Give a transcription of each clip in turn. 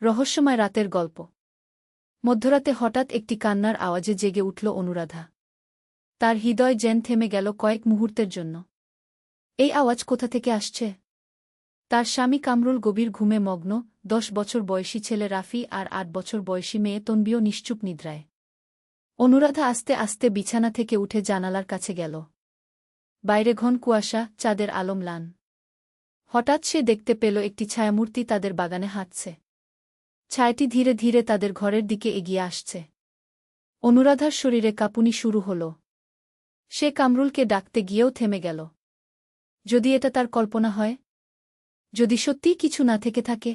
রহস্যময় রাতের গল্প। মধ্যরাতে হঠাৎ একটি কান্নার আওয়াজে জেগে উঠল অনুরাধা। তার হৃদয় যেন থেমে গেল কয়েক মুহূর্তের জন্য। এই আওয়াজ কোথা থেকে আসছে? তার স্বামী কামরুল গভীর ঘুমে মগ্ন, 10 বছর বয়সী ছেলে রাফি আর 8 বছর বয়সী মেয়ে তনবিও নিশ্চুপ নিদ্রায়। অনুরাধা আস্তে আস্তে বিছানা থেকে উঠে জানালার কাছে গেল। বাইরে ঘন কুয়াশা, চাঁদের আলো ম্লান। হঠাৎ সে দেখতে পেল একটি ছায়ামূর্তি তাদের বাগানে হাঁটছে। ছায়াটি ধীরে ধীরে তাদের ঘরের দিকে এগিয়ে আসছে। অনুরাধার শরীরে কাঁপুনি শুরু হল। সে কামরুলকে ডাকতে গিয়েও থেমে গেল। যদি এটা তার কল্পনা হয়? যদি সত্যিই কিছু না থেকে থাকে?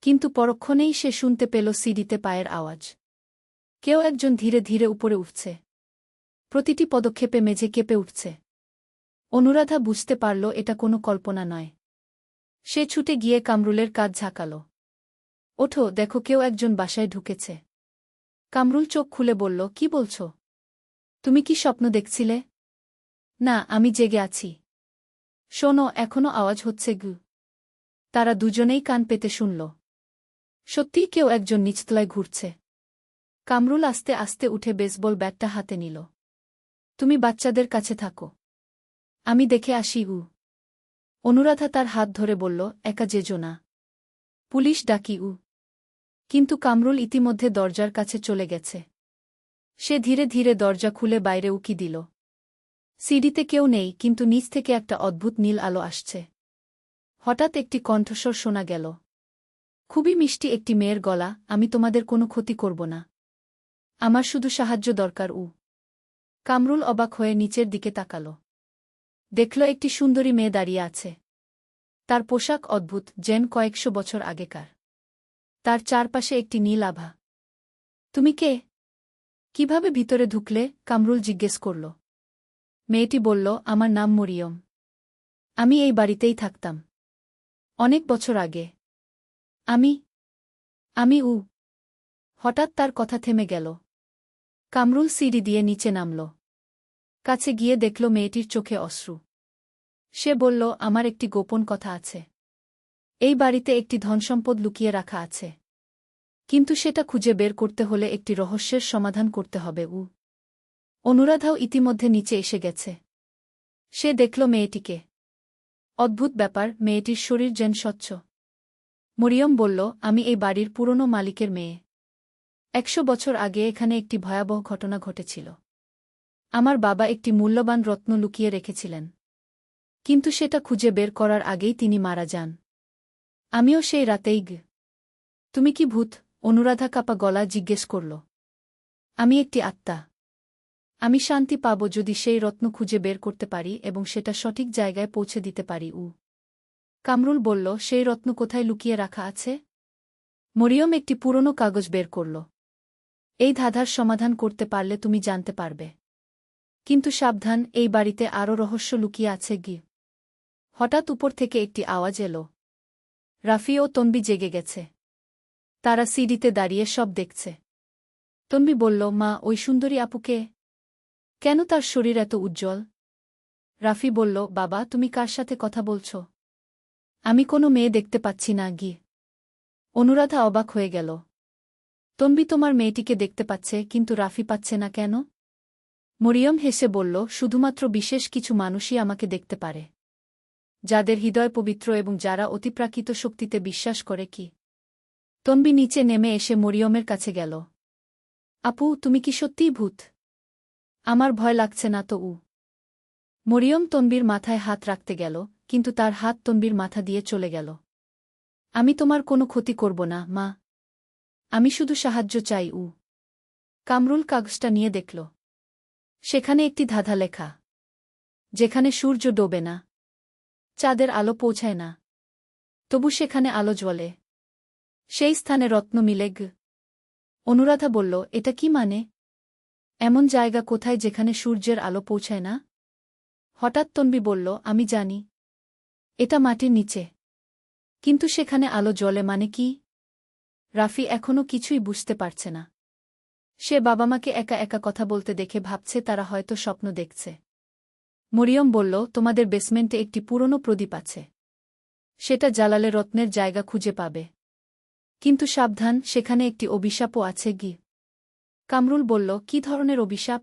কিন্তু পরক্ষণেই সে শুনতে পেল সিঁড়িতে পায়ের আওয়াজ। কেউ একজন ধীরে ধীরে উপরে উঠছে। প্রতিটি পদক্ষেপে মেঝে কেঁপে উঠছে। অনুরাধা বুঝতে পারল এটা কোনো কল্পনা নয়। সে ছুটে গিয়ে কামরুলের কাঁধ ঝাঁকাল। ওঠো, দেখো, কেউ একজন বাসায় ঢুকেছে। কামরুল চোখ খুলে বলল, কি বলছ? তুমি কি স্বপ্ন দেখছিলে? না, আমি জেগে আছি। শোনো, এখনো আওয়াজ হচ্ছে গু। তারা দুজনেই কান পেতে শুনল। সত্যিই কেউ একজন নিচতলায় ঘুরছে। কামরুল আস্তে আস্তে উঠে বেসবল ব্যাটটা হাতে নিল। তুমি বাচ্চাদের কাছে থাকো, আমি দেখে আসি। অনুরাধা তার হাত ধরে বলল, একা যেজো না। পুলিশ ডাকি। কিন্তু কামরুল ইতিমধ্যে দরজার কাছে চলে গেছে। সে ধীরে ধীরে দরজা খুলে বাইরে উকি দিল। সিঁড়িতে কেউ নেই, কিন্তু নিচ থেকে একটা অদ্ভুত নীল আলো আসছে। হঠাৎ একটি কণ্ঠস্বর শোনা গেল। খুবই মিষ্টি একটি মেয়ের গলা, আমি তোমাদের কোনো ক্ষতি করব না। আমার শুধু সাহায্য দরকার। কামরুল অবাক হয়ে নিচের দিকে তাকাল। দেখল একটি সুন্দরী মেয়ে দাঁড়িয়ে আছে। তার পোশাক অদ্ভুত, যেন কয়েকশো বছর আগেকার। তার চারপাশে একটি নীল আভা। তুমি কে? কিভাবে ভিতরে ঢুকলে? কামরুল জিজ্ঞেস করল। মেয়েটি বলল, আমার নাম মরিয়ম। আমি এই বাড়িতেই থাকতাম অনেক বছর আগে। আমি আমি হঠাৎ তার কথা থেমে গেল। কামরুল সিঁড়ি দিয়ে নিচে নামল। কাছে গিয়ে দেখল মেয়েটির চোখে অশ্রু। সে বলল, আমার একটি গোপন কথা আছে। এই বাড়িতে একটি ধনসম্পদ লুকিয়ে রাখা আছে। কিন্তু সেটা খুঁজে বের করতে হলে একটি রহস্যের সমাধান করতে হবে। অনুরাধাও ইতিমধ্যে নিচে এসে গেছে। সে দেখল মেয়েটিকে। অদ্ভুত ব্যাপার, মেয়েটির শরীর যেন স্বচ্ছ। মরিয়ম বলল, আমি এই বাড়ির পুরনো মালিকের মেয়ে। 100 বছর আগে এখানে একটি ভয়াবহ ঘটনা ঘটেছিল। আমার বাবা একটি মূল্যবান রত্ন লুকিয়ে রেখেছিলেন। কিন্তু সেটা খুঁজে বের করার আগেই তিনি মারা যান। আমিও সেই রাতেই তুমি কি ভূত? অনুরাধা কাঁপা গলা জিজ্ঞেস করল। আমি একটি আত্মা। আমি শান্তি পাব যদি সেই রত্ন খুঁজে বের করতে পারি এবং সেটা সঠিক জায়গায় পৌঁছে দিতে পারি। কামরুল বলল, সেই রত্ন কোথায় লুকিয়ে রাখা আছে? মরিয়ম একটি পুরনো কাগজ বের করল। এই ধাঁধার সমাধান করতে পারলে তুমি জানতে পারবে। কিন্তু সাবধান, এই বাড়িতে আরও রহস্য লুকিয়ে আছে। হঠাৎ উপর থেকে একটি আওয়াজ এলো। রাফি ও তনবি জেগে গেছে। তারা সিঁড়িতে দাঁড়িয়ে সব দেখছে। তনবি বলল, মা, ওই সুন্দরী আপুকে? কেন তার শরীর এত উজ্জ্বল? রাফি বলল, বাবা, তুমি কার সাথে কথা বলছ? আমি কোনো মেয়ে দেখতে পাচ্ছি না। অনুরাধা অবাক হয়ে গেল। তনবি তোমার মেয়েটিকে দেখতে পাচ্ছে, কিন্তু রাফি পাচ্ছে না কেন? মরিয়ম হেসে বলল, শুধুমাত্র বিশেষ কিছু মানুষই আমাকে দেখতে পারে, যাদের হৃদয় পবিত্র এবং যারা অতিপ্রাকৃত শক্তিতে বিশ্বাস করে। তনবি নিচে নেমে এসে মরিয়মের কাছে গেল। আপু, তুমি কি সত্যিই ভূত? আমার ভয় লাগছে না তো। মরিয়ম তনবির মাথায় হাত রাখতে গেল, কিন্তু তার হাত তনবির মাথা দিয়ে চলে গেল। আমি তোমার কোনো ক্ষতি করব না, মা। আমি শুধু সাহায্য চাই। কামরুল কাগজটা নিয়ে দেখল। সেখানে একটি ধাঁধা লেখা। যেখানে সূর্য ডোবে না, চাঁদের আলো পৌঁছায় না, তবু সেখানে আলো জ্বলে। সেই স্থানে রত্ন মিলে। অনুরাধা বলল, এটা কি মানে? এমন জায়গা কোথায় যেখানে সূর্যের আলো পৌঁছায় না? হঠাৎ তনবি বলল, আমি জানি। এটা মাটির নিচে। কিন্তু সেখানে আলো জ্বলে মানে কি? রাফি এখনও কিছুই বুঝতে পারছে না। সে বাবা-মাকে একা একা কথা বলতে দেখে ভাবছে তারা হয়তো স্বপ্ন দেখছে। মরিয়ম বলল, তোমাদের বেসমেন্টে একটি পুরনো প্রদীপ আছে। সেটা জ্বালালে রত্নের জায়গা খুঁজে পাবে। কিন্তু সাবধান, সেখানে একটি অভিশাপও আছে গি। কামরুল বলল, কি ধরনের অভিশাপ?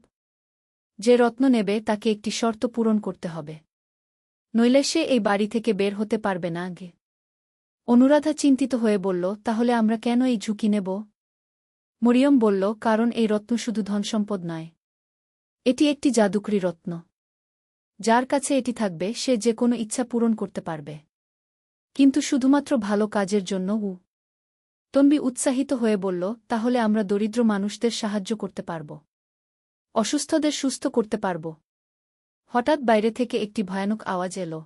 যে রত্ন নেবে তাকে একটি শর্ত পূরণ করতে হবে, নইলে সে এই বাড়ি থেকে বের হতে পারবে না আগে। অনুরাধা চিন্তিত হয়ে বলল, তাহলে আমরা কেন এই ঝুঁকি নেব? মরিয়ম বলল, কারণ এই রত্ন শুধু ধনসম্পদ নয়, এটি একটি জাদুকরী রত্ন। যার কাছে এটি থাকবে সে যে কোনো ইচ্ছা পূরণ করতে পারবে, কিন্তু শুধুমাত্র ভালো কাজের জন্য। তন্বী উৎসাহিত হয়ে বলল, তাহলে আমরা দরিদ্র মানুষদের সাহায্য করতে পারব, অসুস্থদের সুস্থ করতে পারব। হঠাৎ বাইরে থেকে একটি ভয়ানক আওয়াজ এলো,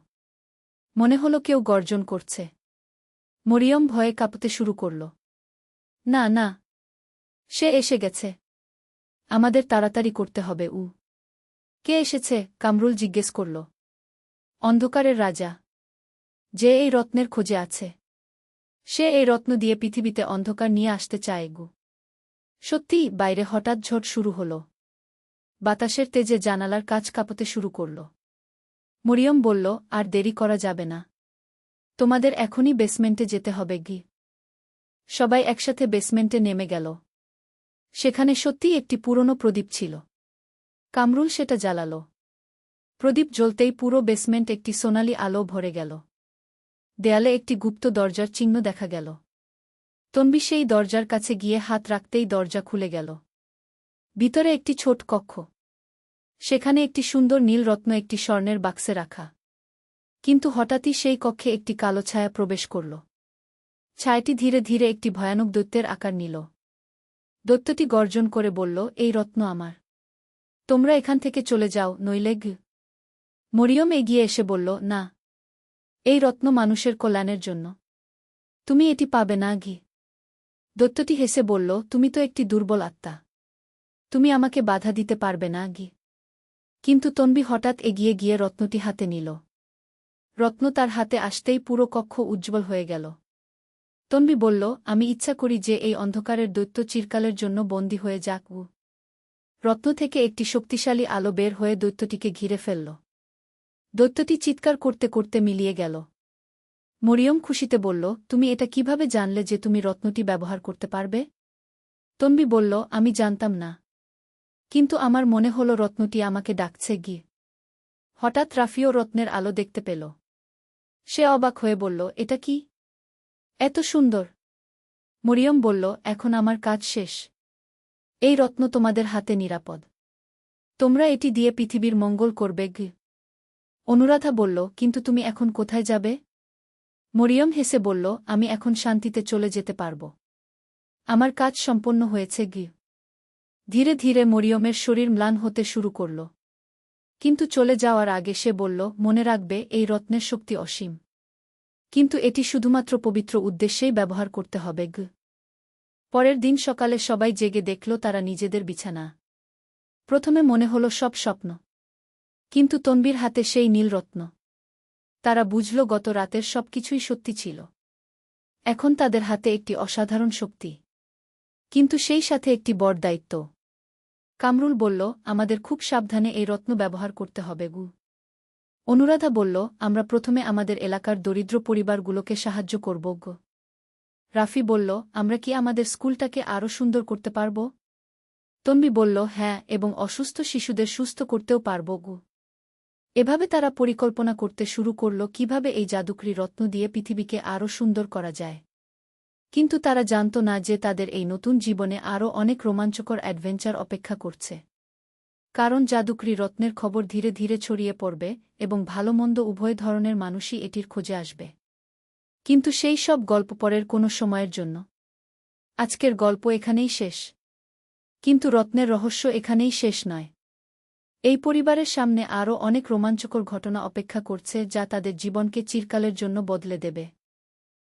মনে হলো কেউ গর্জন করছে। মরিয়ম ভয়ে কাঁপতে শুরু করল। না না, সে এসে গেছে, আমাদের তাড়াতাড়ি করতে হবে। কে এসেছে? কামরুল জিজ্ঞেস করল। অন্ধকারের রাজা, যে এই রত্নের খোঁজে আছে। সে এই রত্ন দিয়ে পৃথিবীতে অন্ধকার নিয়ে আসতে চায়। সত্যিই বাইরে হঠাৎ ঝড় শুরু হল, বাতাসের তেজে জানালার কাচ কাঁপতে শুরু করল। মরিয়ম বলল, আর দেরি করা যাবে না, তোমাদের এখনই বেসমেন্টে যেতে হবে। সবাই একসাথে বেসমেন্টে নেমে গেল। সেখানে সত্যিই একটি পুরনো প্রদীপ ছিল। কামরুল সেটা জ্বালাল। প্রদীপ জ্বলতেই পুরো বেসমেন্ট একটি সোনালি আলো ভরে গেল। দেয়ালে একটি গুপ্ত দরজার চিহ্ন দেখা গেল। তন্বী সেই দরজার কাছে গিয়ে হাত রাখতেই দরজা খুলে গেল। ভিতরে একটি ছোট কক্ষ, সেখানে একটি সুন্দর নীল রত্ন একটি স্বর্ণের বাক্সে রাখা। কিন্তু হঠাৎই সেই কক্ষে একটি কালো ছায়া প্রবেশ করল। ছায়াটি ধীরে ধীরে একটি ভয়ানক দৈত্যের আকার নিল। দৈত্যটি গর্জন করে বলল, এই রত্ন আমার, তোমরা এখান থেকে চলে যাও, নইলে। মরিয়ম এগিয়ে এসে বলল, না, এই রত্ন মানুষের কল্যাণের জন্য, তুমি এটি পাবে না। দৈত্যটি হেসে বলল, তুমি তো একটি দুর্বল আত্মা, তুমি আমাকে বাধা দিতে পারবে না। কিন্তু তন্বী হঠাৎ এগিয়ে গিয়ে রত্নটি হাতে নিল। রত্ন তার হাতে আসতেই পুরো কক্ষ উজ্জ্বল হয়ে গেল। তন্বী বলল, আমি ইচ্ছা করি যে এই অন্ধকারের দৈত্য চিরকালের জন্য বন্দী হয়ে যাক। রত্ন থেকে একটি শক্তিশালী আলো বের হয়ে দৈত্যটিকে ঘিরে ফেলল। দৈত্যটি চিৎকার করতে করতে মিলিয়ে গেল। মরিয়ম খুশিতে বলল, তুমি এটা কিভাবে জানলে যে তুমি রত্নটি ব্যবহার করতে পারবে? তন্বী বলল, আমি জানতাম না, কিন্তু আমার মনে হলো রত্নটি আমাকে ডাকছে। হঠাৎ রাফিও রত্নের আলো দেখতে পেল। সে অবাক হয়ে বলল, এটা কি? এত সুন্দর। মরিয়ম বলল, এখন আমার কাজ শেষ, এই রত্ন তোমাদের হাতে নিরাপদ, তোমরা এটি দিয়ে পৃথিবীর মঙ্গল করবে। অনুরাধা বলল, কিন্তু তুমি এখন কোথায় যাবে? মরিয়ম হেসে বলল, আমি এখন শান্তিতে চলে যেতে পারব, আমার কাজ সম্পন্ন হয়েছে। ধীরে ধীরে মরিয়মের শরীর ম্লান হতে শুরু করল, কিন্তু চলে যাওয়ার আগে সে বলল, মনে রাখবে এই রত্নের শক্তি অসীম, কিন্তু এটি শুধুমাত্র পবিত্র উদ্দেশ্যেই ব্যবহার করতে হবে। পরের দিন সকালে সবাই জেগে দেখল তারা নিজেদের বিছানা। প্রথমে মনে হল সব স্বপ্ন, কিন্তু তন্বীর হাতে সেই নীলরত্ন। তারা বুঝল গত রাতের সবকিছুই সত্যি ছিল। এখন তাদের হাতে একটি অসাধারণ শক্তি, কিন্তু সেই সাথে একটি বড় দায়িত্ব। কামরুল বলল, আমাদের খুব সাবধানে এই রত্ন ব্যবহার করতে হবে। অনুরাধা বলল, আমরা প্রথমে আমাদের এলাকার দরিদ্র পরিবারগুলোকে সাহায্য করব। রাফি বলল, আমরা কি আমাদের স্কুলটাকে আরও সুন্দর করতে পারব? তন্বী বলল, হ্যাঁ, এবং অসুস্থ শিশুদের সুস্থ করতেও পারব। এভাবে তারা পরিকল্পনা করতে শুরু করল কিভাবে এই জাদুকরী রত্ন দিয়ে পৃথিবীকে আরও সুন্দর করা যায়। কিন্তু তারা জানত না যে তাদের এই নতুন জীবনে আরও অনেক রোমাঞ্চকর অ্যাডভেঞ্চার অপেক্ষা করছে। কারণ জাদুকরী রত্নের খবর ধীরে ধীরে ছড়িয়ে পড়বে এবং ভালো-মন্দ উভয় ধরনের মানুষই এটির খোঁজে আসবে। কিন্তু সেই সব গল্প পরের কোনো সময়ের জন্য। আজকের গল্প এখানেই শেষ, কিন্তু রত্নের রহস্য এখানেই শেষ নয়। এই পরিবারের সামনে আরও অনেক রোমাঞ্চকর ঘটনা অপেক্ষা করছে যা তাদের জীবনকে চিরকালের জন্য বদলে দেবে।